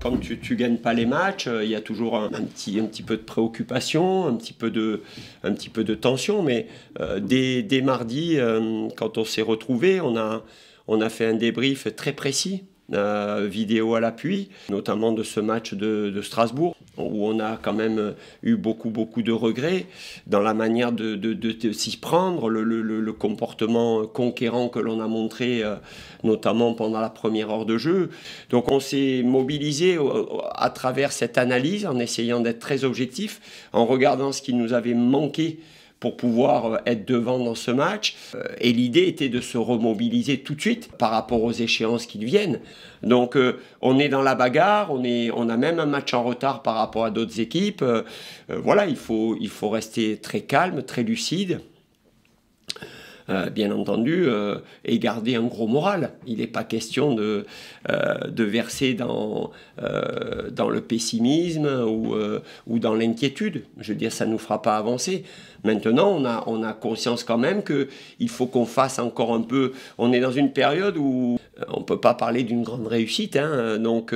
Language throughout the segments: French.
Quand tu gagnes pas les matchs, il y a toujours un petit peu de préoccupation, un petit peu de tension. Mais dès mardi, quand on s'est retrouvés, on a fait un débrief très précis, vidéo à l'appui, notamment de ce match de Strasbourg, où on a quand même eu beaucoup de regrets dans la manière de s'y prendre, le comportement conquérant que l'on a montré, notamment pendant la première heure de jeu. Donc on s'est mobilisé à travers cette analyse, en essayant d'être très objectif, en regardant ce qui nous avait manqué pour pouvoir être devant dans ce match. Et l'idée était de se remobiliser tout de suite par rapport aux échéances qui viennent. Donc on est dans la bagarre, on a même un match en retard par rapport à d'autres équipes. Voilà, il faut rester très calme, très lucide. Bien entendu, et garder un gros moral. Il n'est pas question de verser dans le pessimisme ou dans l'inquiétude. Je veux dire, ça ne nous fera pas avancer. Maintenant, on a conscience quand même qu'il faut qu'on fasse encore un peu... On est dans une période où on ne peut pas parler d'une grande réussite, hein, donc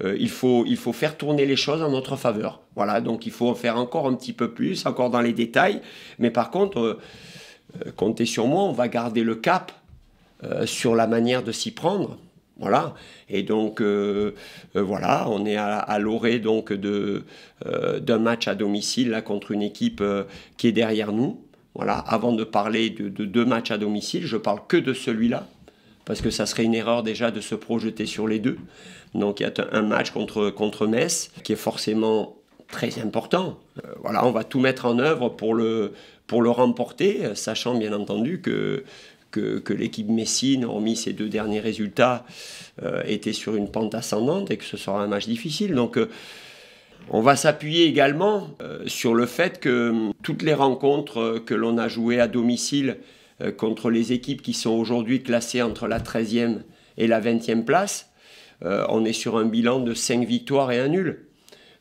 il faut faire tourner les choses en notre faveur. Voilà, donc il faut en faire encore un petit peu plus, encore dans les détails. Mais par contre... comptez sur moi, on va garder le cap sur la manière de s'y prendre. Voilà. Et donc, voilà, on est à l'orée donc d'un match à domicile là, contre une équipe qui est derrière nous. Voilà. Avant de parler de 2 matchs à domicile, je parle que de celui-là, parce que ça serait une erreur déjà de se projeter sur les deux. Donc, il y a un match contre Metz qui est forcément très important. Voilà, on va tout mettre en œuvre pour le remporter, sachant bien entendu que l'équipe messine, hormis ses 2 derniers résultats, était sur une pente ascendante et que ce sera un match difficile. Donc on va s'appuyer également sur le fait que toutes les rencontres que l'on a jouées à domicile contre les équipes qui sont aujourd'hui classées entre la 13e et la 20e place, on est sur un bilan de 5 victoires et 1 nul.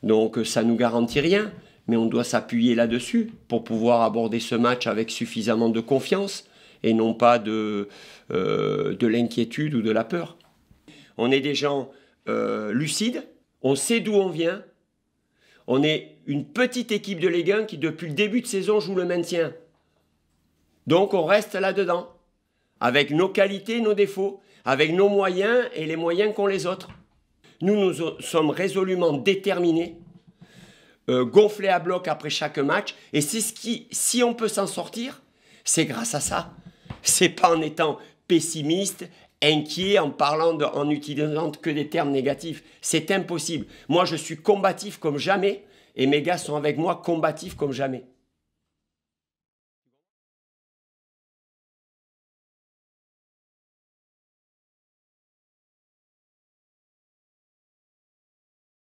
Donc ça ne nous garantit rien. Mais on doit s'appuyer là-dessus pour pouvoir aborder ce match avec suffisamment de confiance et non pas de l'inquiétude ou de la peur. On est des gens lucides, on sait d'où on vient. On est une petite équipe de Ligue 1 qui, depuis le début de saison, joue le maintien. Donc on reste là-dedans, avec nos qualités, nos défauts, avec nos moyens et les moyens qu'ont les autres. Nous sommes résolument déterminés, gonflé à bloc après chaque match, et c'est si on peut s'en sortir, c'est grâce à ça. C'est pas en étant pessimiste, inquiet, en utilisant que des termes négatifs. C'est impossible. Moi, je suis combatif comme jamais, et mes gars sont avec moi combatifs comme jamais.